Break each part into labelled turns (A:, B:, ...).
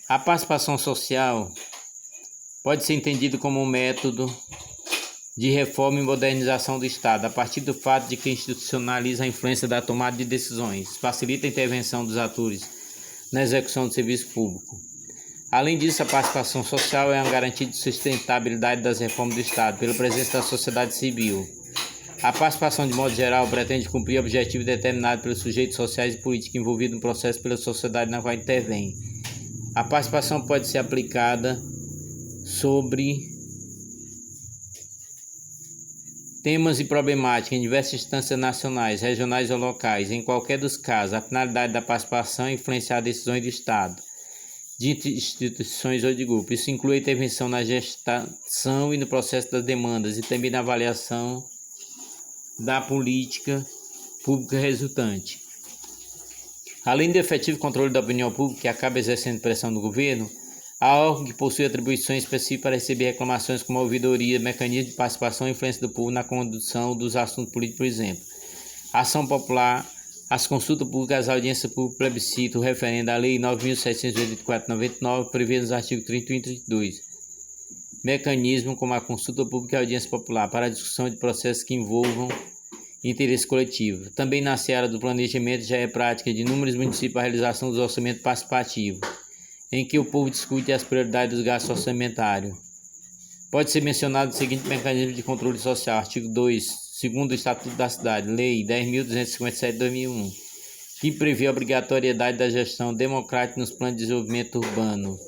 A: A participação social pode ser entendida como um método de reforma e modernização do Estado, a partir do fato de que institucionaliza a influência da tomada de decisões, facilita a intervenção dos atores na execução do serviço público. Além disso, a participação social é uma garantia de sustentabilidade das reformas do Estado, pela presença da sociedade civil. A participação, de modo geral, pretende cumprir objetivos determinados pelos sujeitos sociais e políticos envolvidos no processo pela sociedade na qual intervém. A participação pode ser aplicada sobre temas e problemáticas em diversas instâncias nacionais, regionais ou locais. Em qualquer dos casos, a finalidade da participação é influenciar decisões do Estado, de instituições ou de grupos. Isso inclui a intervenção na gestação e no processo das demandas e também na avaliação da política pública resultante. Além do efetivo controle da opinião pública, que acaba exercendo pressão do governo, há órgão que possui atribuições específicas para receber reclamações como a ouvidoria, mecanismo de participação e influência do povo na condução dos assuntos políticos, por exemplo. A ação popular, as consultas públicas, as audiências públicas, plebiscito, o referendo, a Lei 9.784/99, prevê nos artigos 31 e 32. Mecanismo como a consulta pública e a audiência popular para a discussão de processos que envolvam interesse coletivo. Também na seara do planejamento já é prática de inúmeros municípios a realização dos orçamentos participativos, em que o povo discute as prioridades dos gastos orçamentários. Pode ser mencionado o seguinte mecanismo de controle social, artigo 2, segundo o Estatuto da Cidade, Lei 10.257/2001, que prevê a obrigatoriedade da gestão democrática nos planos de desenvolvimento urbano.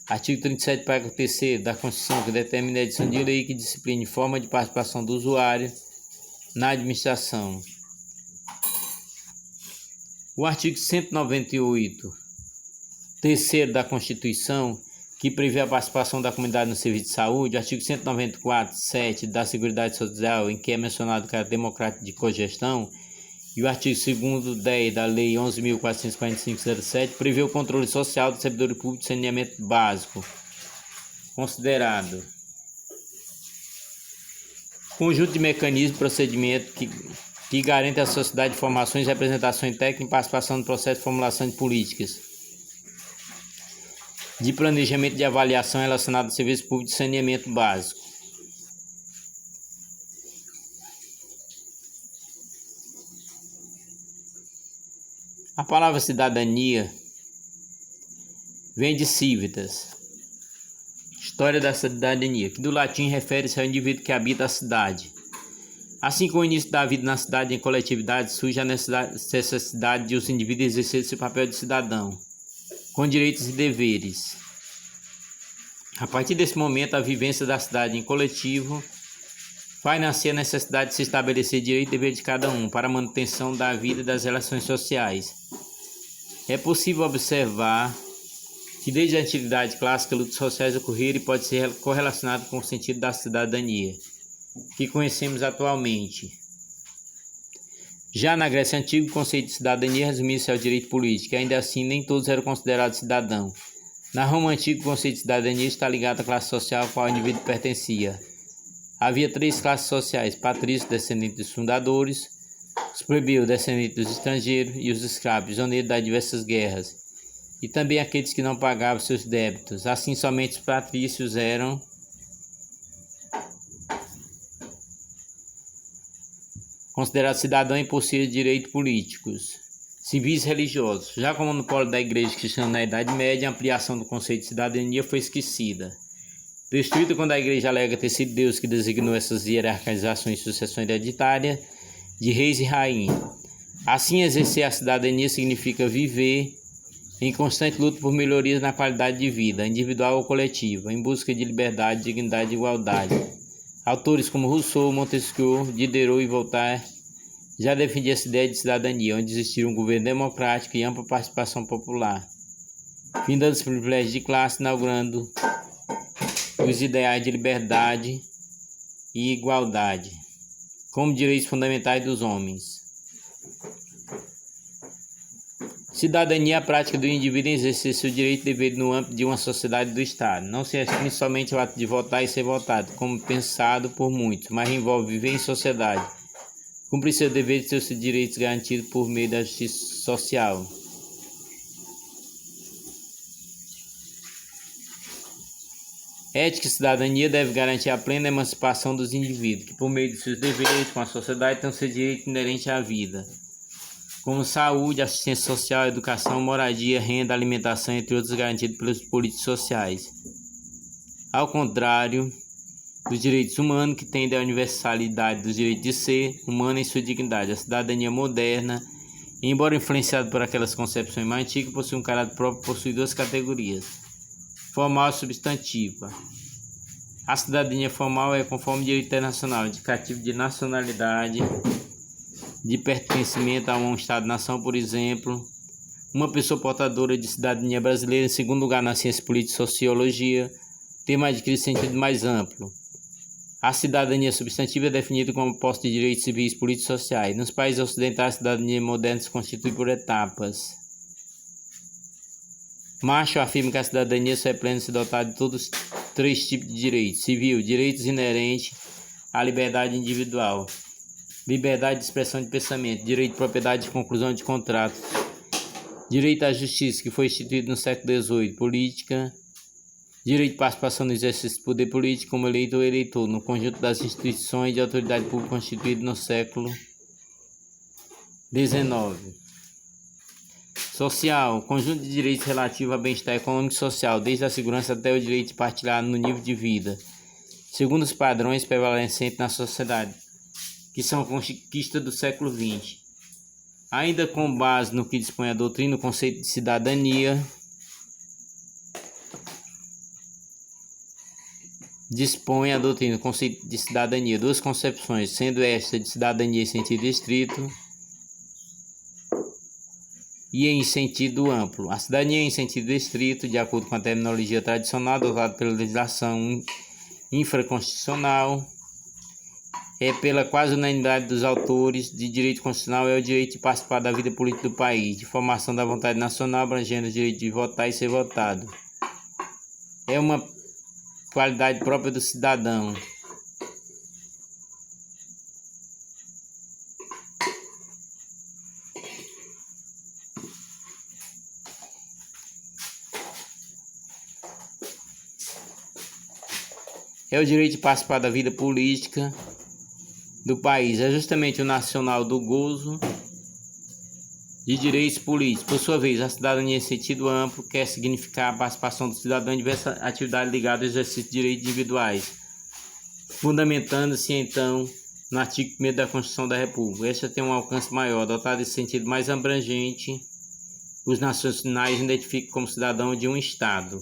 A: Artigo 37, parágrafo 3º da Constituição, que determina a edição de lei que discipline forma de participação do usuário na administração. O artigo 198, terceiro da Constituição, que prevê a participação da comunidade no serviço de saúde, o artigo 194, 7 da Seguridade Social, em que é mencionado o caráter democrático de cogestão, e o artigo 2º, 10 da Lei 11.445/07, prevê o controle social do servidor público de saneamento básico, considerado conjunto de mecanismos e procedimentos que garantem à sociedade informações, representações técnicas e participação no processo de formulação de políticas de planejamento de avaliação relacionado ao serviço público de saneamento básico. A palavra cidadania vem de civitas, história da cidadania, que do latim refere-se ao indivíduo que habita a cidade. Assim como o início da vida na cidade em coletividade, surge a necessidade de os indivíduos exercerem seu papel de cidadão, com direitos e deveres. A partir desse momento, a vivência da cidade em coletivo faz nascer a necessidade de se estabelecer direito e dever de cada um para a manutenção da vida e das relações sociais. É possível observar que desde a antiguidade clássica, lutas sociais ocorreram e pode ser correlacionado com o sentido da cidadania, que conhecemos atualmente. Já na Grécia Antiga, o conceito de cidadania resumia-se ao direito político, e ainda assim nem todos eram considerados cidadãos. Na Roma Antiga, o conceito de cidadania está ligado à classe social a qual o indivíduo pertencia. Havia 3 classes sociais: patrícios, descendentes dos fundadores, os plebeus, descendentes dos estrangeiros, e os escravos, prisioneiros das diversas guerras, e também aqueles que não pagavam seus débitos. Assim, somente os patrícios eram considerados cidadãos e possuíam direitos políticos, civis e religiosos. Já como no polo da Igreja Cristã na Idade Média, a ampliação do conceito de cidadania foi esquecida. Destruída quando a Igreja alega ter sido Deus que designou essas hierarquizações e sucessões hereditárias de reis e rainhas. Assim, exercer a cidadania significa viver em constante luta por melhorias na qualidade de vida, individual ou coletiva, em busca de liberdade, dignidade e igualdade. Autores como Rousseau, Montesquieu, Diderot e Voltaire já defendiam essa ideia de cidadania, onde existia um governo democrático e ampla participação popular, findando os privilégios de classe, inaugurando os ideais de liberdade e igualdade como direitos fundamentais dos homens. Cidadania é a prática do indivíduo em exercer seu direito e dever no âmbito de uma sociedade do Estado. Não se restringe somente ao ato de votar e ser votado, como pensado por muitos, mas envolve viver em sociedade, cumprir seus deveres e seus direitos garantidos por meio da justiça social. Ética e cidadania deve garantir a plena emancipação dos indivíduos, que por meio de seus deveres com a sociedade têm o seu direito inerente à vida, como saúde, assistência social, educação, moradia, renda, alimentação, entre outros garantidos pelos políticos sociais. Ao contrário dos direitos humanos, que tendem à universalidade dos direitos de ser humano em sua dignidade, a cidadania moderna, embora influenciada por aquelas concepções mais antigas, possui um caráter próprio, possui duas categorias: formal e substantiva. A cidadania formal é conforme o direito internacional, indicativo de nacionalidade, de pertencimento a um Estado-nação, por exemplo. Uma pessoa portadora de cidadania brasileira, em segundo lugar na ciência política e sociologia, termo adquirido sentido mais amplo. A cidadania substantiva é definida como posse de direitos civis, políticos e sociais. Nos países ocidentais, a cidadania moderna se constitui por etapas. Marshall afirma que a cidadania só é plena se dotar de todos os três tipos de direitos: civil, direitos inerentes à liberdade individual, liberdade de expressão de pensamento, direito de propriedade e conclusão de contratos, direito à justiça, que foi instituído no século XVIII, política, direito de participação no exercício do poder político como eleito ou eleitor, no conjunto das instituições de autoridade pública constituído no século XIX. Social, conjunto de direitos relativos ao bem-estar econômico e social, desde a segurança até o direito de partilhar no nível de vida, segundo os padrões prevalecentes na sociedade, que são conquista do século XX. Ainda com base no que dispõe a doutrina, o conceito de cidadania duas concepções, sendo esta de cidadania em sentido estrito e em sentido amplo. A cidadania em sentido estrito, de acordo com a terminologia tradicional adotada pela legislação infraconstitucional, é pela quase unanimidade dos autores de direito constitucional, é o direito de participar da vida política do país, de formação da vontade nacional, abrangendo o direito de votar e ser votado. É uma qualidade própria do cidadão. É o direito de participar da vida política do país. É justamente o nacional do gozo de direitos políticos. Por sua vez, a cidadania em sentido amplo quer significar a participação do cidadão em diversas atividades ligadas ao exercício de direitos individuais, fundamentando-se então no artigo 1º da Constituição da República. Esta tem um alcance maior, dotado de sentido mais abrangente. Os nacionais identificam como cidadão de um Estado.